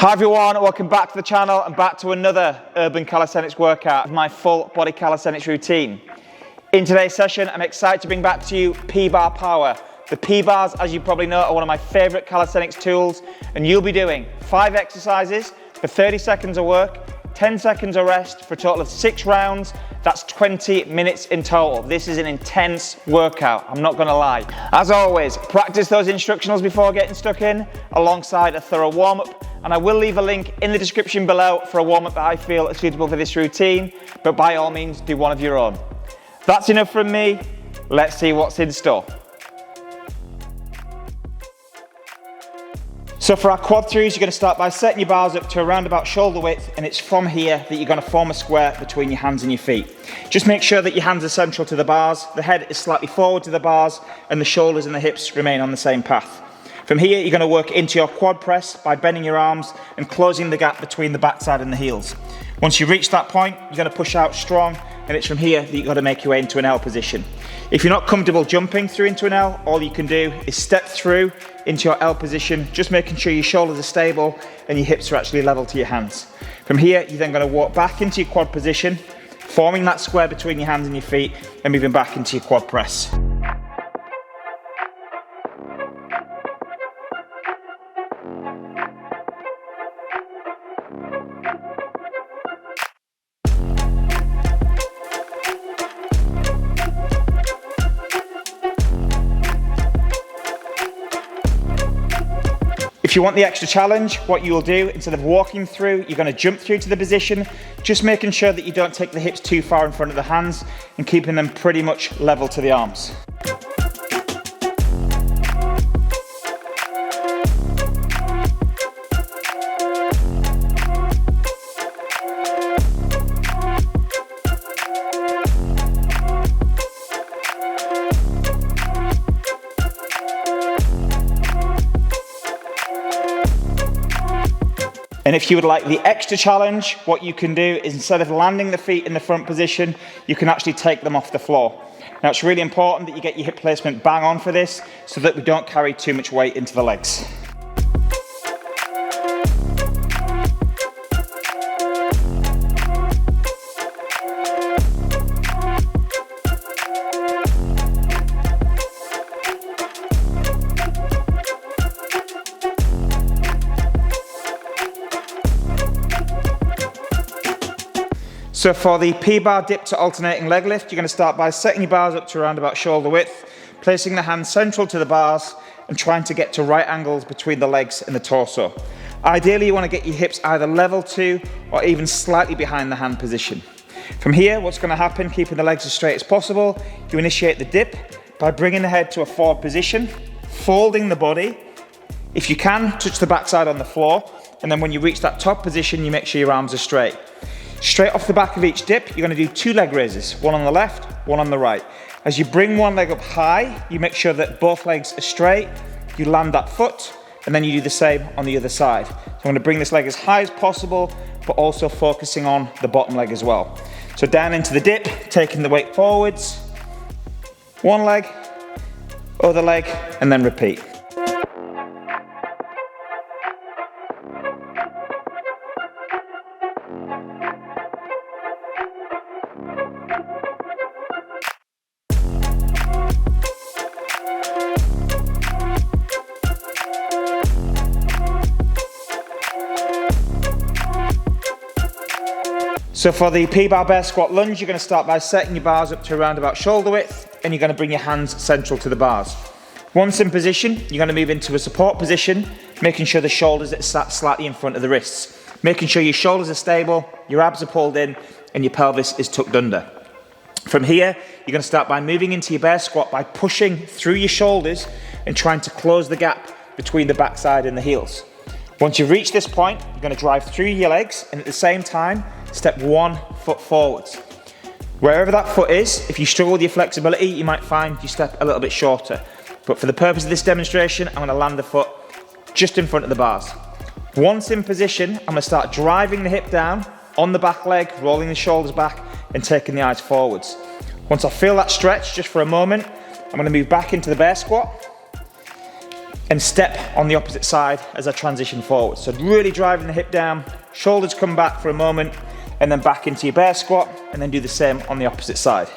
Hi everyone, welcome back to the channel and back to another Urban Calisthenics workout of my full body calisthenics routine. In today's session, I'm excited to bring back to you P-Bar Power. The P-Bars, as you probably know, are one of my favourite calisthenics tools, and you'll be doing 5 exercises for 30 seconds of work, 10 seconds of rest for a total of 6 rounds. That's 20 minutes in total. This is an intense workout, I'm not gonna lie. As always, practice those instructionals before getting stuck in, alongside a thorough warm-up, and I will leave a link in the description below for a warm-up that I feel is suitable for this routine, but by all means, do one of your own. That's enough from me. Let's see what's in store. So for our quad throughs, you're going to start by setting your bars up to around about shoulder width, and it's from here that you're going to form a square between your hands and your feet. Just make sure that your hands are central to the bars, the head is slightly forward to the bars, and the shoulders and the hips remain on the same path. From here, you're going to work into your quad press by bending your arms and closing the gap between the backside and the heels. Once you reach that point, you're going to push out strong, and it's from here that you've got to make your way into an L position. If you're not comfortable jumping through into an L, all you can do is step through into your L position, just making sure your shoulders are stable and your hips are actually level to your hands. From here, you're then going to walk back into your quad position, forming that square between your hands and your feet, and moving back into your quad press. If you want the extra challenge, what you will do, instead of walking through, you're going to jump through to the position, just making sure that you don't take the hips too far in front of the hands and keeping them pretty much level to the arms. And if you would like the extra challenge, what you can do is, instead of landing the feet in the front position, you can actually take them off the floor. Now, it's really important that you get your hip placement bang on for this so that we don't carry too much weight into the legs. So for the P-bar dip to alternating leg lift, you're going to start by setting your bars up to around about shoulder width, placing the hands central to the bars and trying to get to right angles between the legs and the torso. Ideally, you want to get your hips either level to or even slightly behind the hand position. From here, what's going to happen, keeping the legs as straight as possible, you initiate the dip by bringing the head to a forward position, folding the body. If you can, touch the backside on the floor, and then when you reach that top position, you make sure your arms are straight. Straight off the back of each dip, you're going to do 2 leg raises, one on the left, one on the right. As you bring one leg up high, you make sure that both legs are straight, you land that foot, and then you do the same on the other side. So I'm going to bring this leg as high as possible, but also focusing on the bottom leg as well. So down into the dip, taking the weight forwards, one leg, other leg, and then repeat. So for the P-Bar bear squat lunge, you're going to start by setting your bars up to around about shoulder width, and you're going to bring your hands central to the bars. Once in position, you're going to move into a support position, making sure the shoulders are sat slightly in front of the wrists, making sure your shoulders are stable, your abs are pulled in, and your pelvis is tucked under. From here, you're going to start by moving into your bear squat by pushing through your shoulders and trying to close the gap between the backside and the heels. Once you've reached this point, you're going to drive through your legs, and at the same time, step 1 foot forwards. Wherever that foot is, if you struggle with your flexibility, you might find you step a little bit shorter. But for the purpose of this demonstration, I'm going to land the foot just in front of the bars. Once in position, I'm going to start driving the hip down on the back leg, rolling the shoulders back and taking the eyes forwards. Once I feel that stretch, just for a moment, I'm going to move back into the bear squat. and step on the opposite side as I transition forward. So really driving the hip down, shoulders come back for a moment, and then back into your bear squat, and then do the same on the opposite side.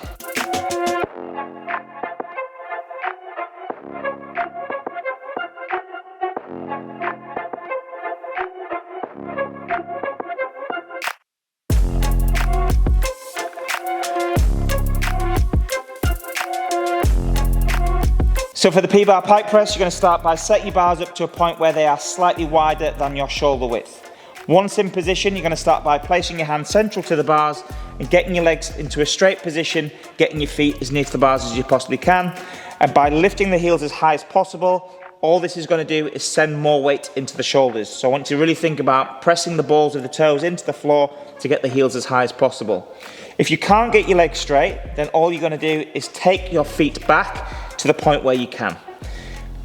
So for the P-Bar Pike Press, you're going to start by setting your bars up to a point where they are slightly wider than your shoulder width. Once in position, you're going to start by placing your hands central to the bars and getting your legs into a straight position, getting your feet as near to the bars as you possibly can. And by lifting the heels as high as possible, all this is going to do is send more weight into the shoulders. So I want you to really think about pressing the balls of the toes into the floor to get the heels as high as possible. If you can't get your legs straight, then all you're going to do is take your feet back to the point where you can.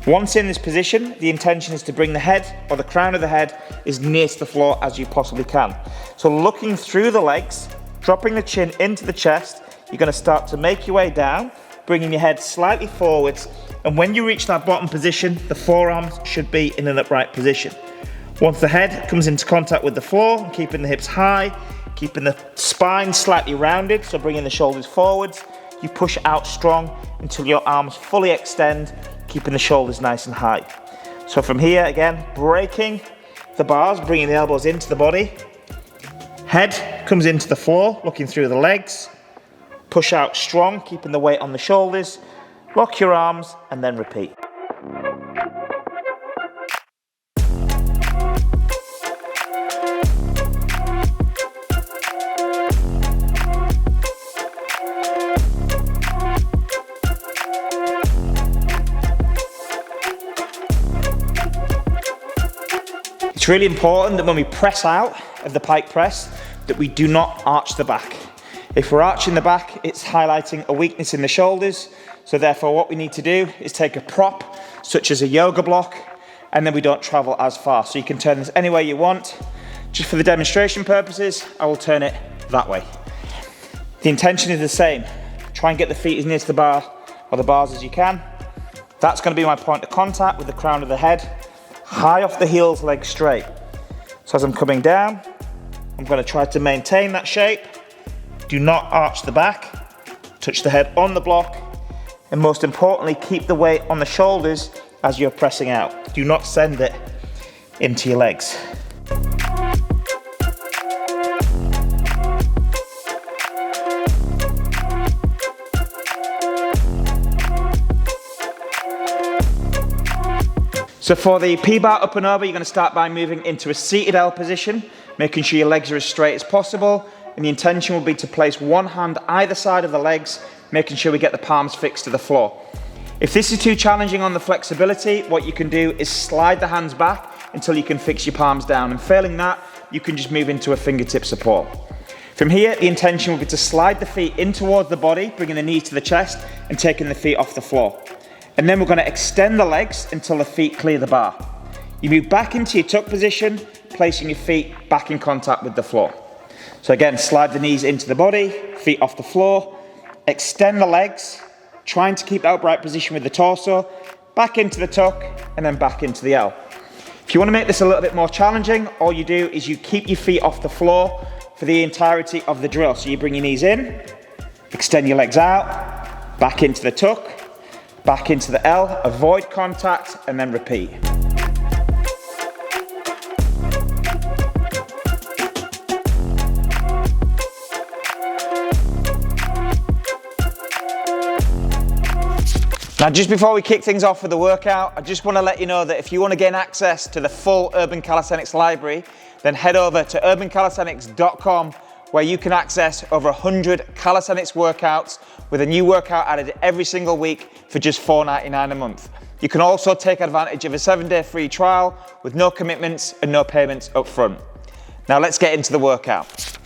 Once in this position, the intention is to bring the head or the crown of the head as near to the floor as you possibly can. So looking through the legs, dropping the chin into the chest, you're going to start to make your way down, bringing your head slightly forwards, and when you reach that bottom position, the forearms should be in an upright position. Once the head comes into contact with the floor, keeping the hips high, keeping the spine slightly rounded, so bringing the shoulders forwards, you push out strong until your arms fully extend, keeping the shoulders nice and high. So from here, again, breaking the bars, bringing the elbows into the body. Head comes into the floor, looking through the legs. Push out strong, keeping the weight on the shoulders. Lock your arms, and then repeat. It's really important that when we press out of the pike press, that we do not arch the back. If we're arching the back, it's highlighting a weakness in the shoulders. So therefore what we need to do is take a prop, such as a yoga block, and then we don't travel as far. So you can turn this any way you want. Just for the demonstration purposes, I will turn it that way. The intention is the same. Try and get the feet as near to the bar or the bars as you can. That's going to be my point of contact with the crown of the head. High off the heels, legs straight. So as I'm coming down, I'm going to try to maintain that shape. Do not arch the back. Touch the head on the block. And most importantly, keep the weight on the shoulders as you're pressing out. Do not send it into your legs. So for the P-Bar up and over, you're going to start by moving into a seated L position, making sure your legs are as straight as possible. And the intention will be to place one hand either side of the legs, making sure we get the palms fixed to the floor. If this is too challenging on the flexibility, what you can do is slide the hands back until you can fix your palms down. And failing that, you can just move into a fingertip support. From here, the intention will be to slide the feet in towards the body, bringing the knees to the chest and taking the feet off the floor. And then we're going to extend the legs until the feet clear the bar. You move back into your tuck position, placing your feet back in contact with the floor. So again, slide the knees into the body, feet off the floor, extend the legs, trying to keep upright position with the torso, back into the tuck, and then back into the L. If you want to make this a little bit more challenging, all you do is you keep your feet off the floor for the entirety of the drill. So you bring your knees in, extend your legs out, back into the tuck, back into the L, avoid contact, and then repeat. Now, just before we kick things off with the workout, I just want to let you know that if you want to gain access to the full Urban Calisthenics library, then head over to urbancalisthenics.com, where you can access over 100 calisthenics workouts with a new workout added every single week for just $4.99 a month. You can also take advantage of a 7-day free trial with no commitments and no payments up front. Now let's get into the workout.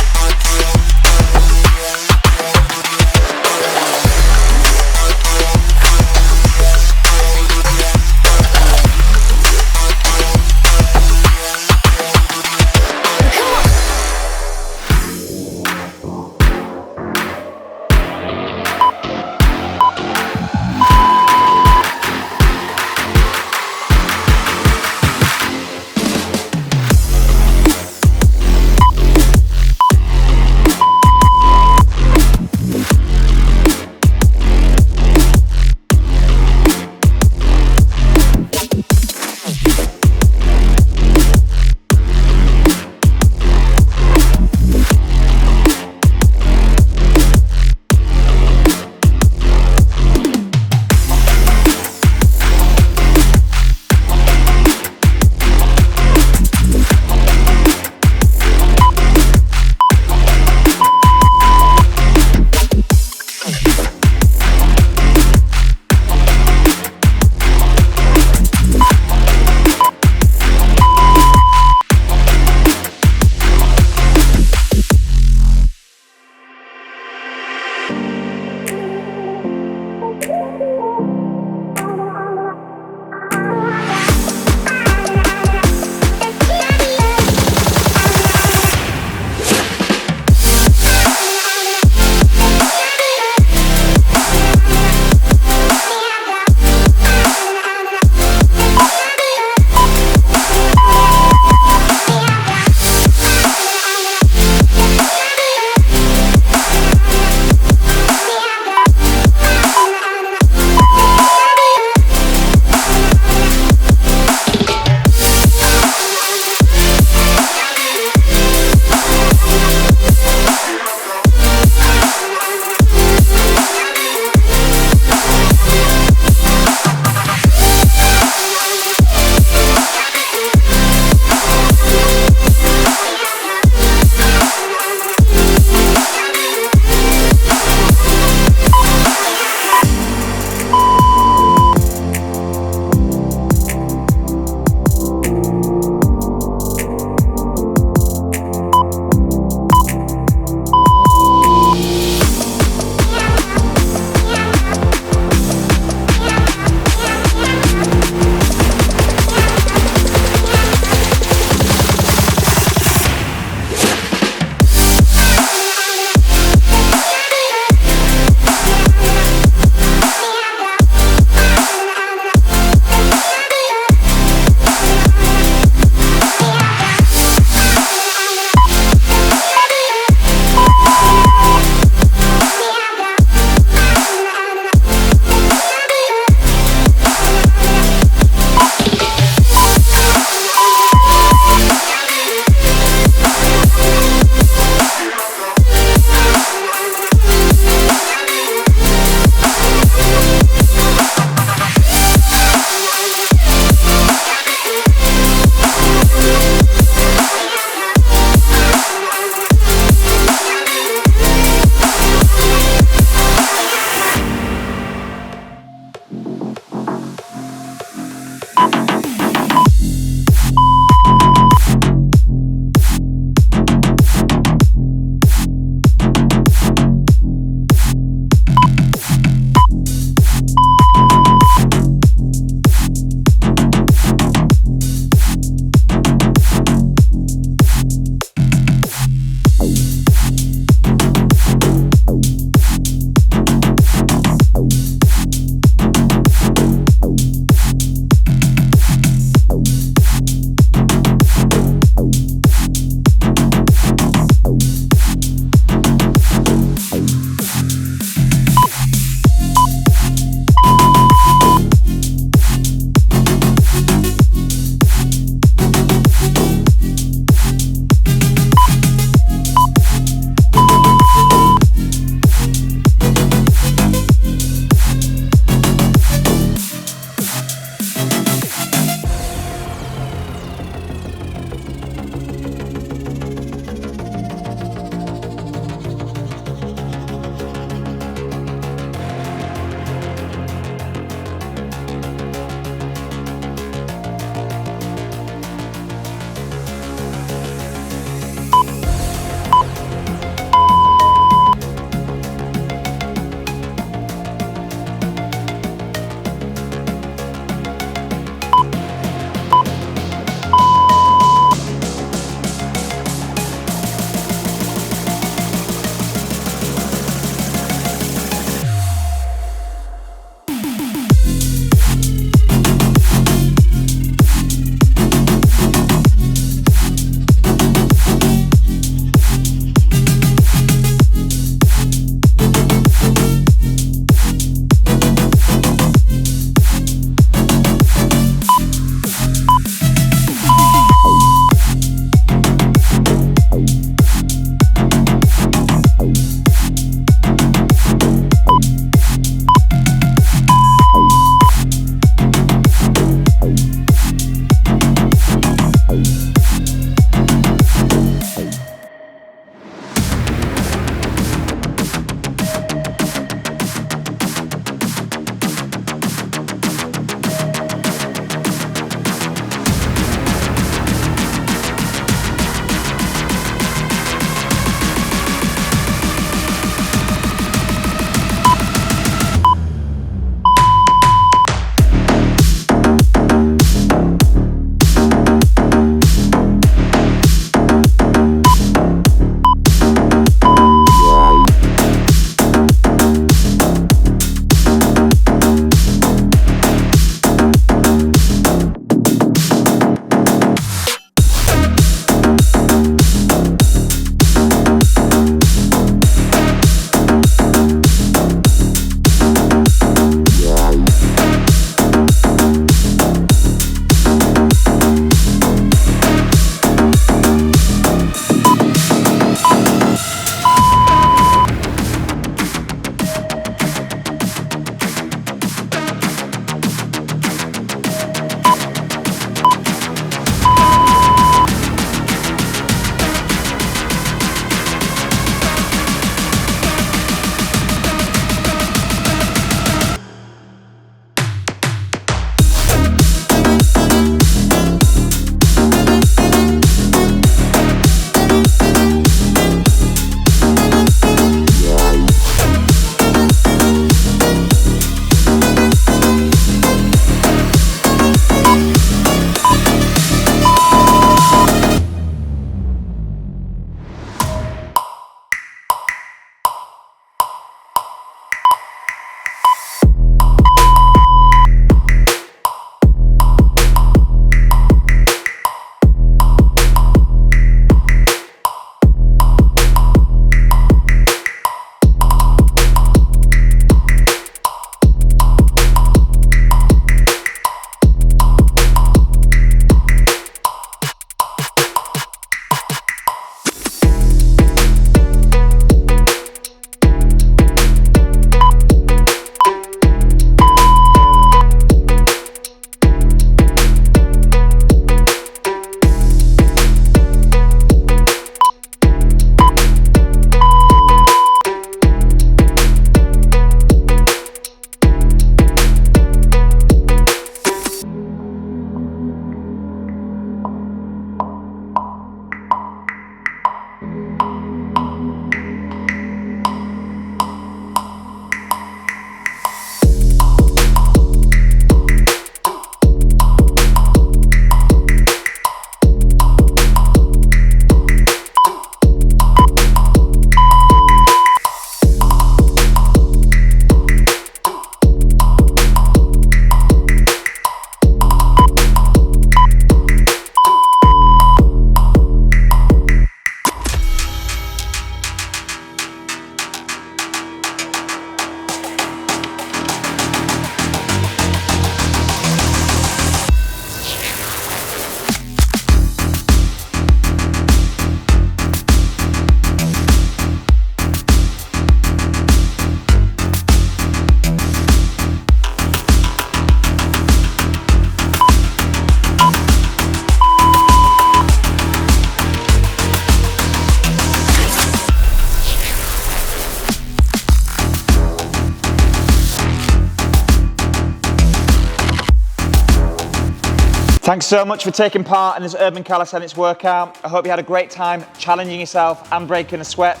Thanks so much for taking part in this Urban Calisthenics workout. I hope you had a great time challenging yourself and breaking a sweat.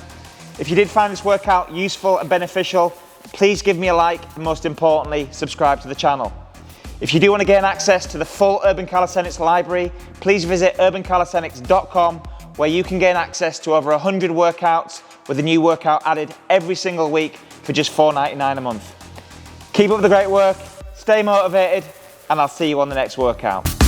If you did find this workout useful and beneficial, please give me a like and most importantly, subscribe to the channel. If you do want to gain access to the full Urban Calisthenics library, please visit urbancalisthenics.com where you can gain access to over 100 workouts with a new workout added every single week for just $4.99 a month. Keep up the great work, stay motivated, and I'll see you on the next workout.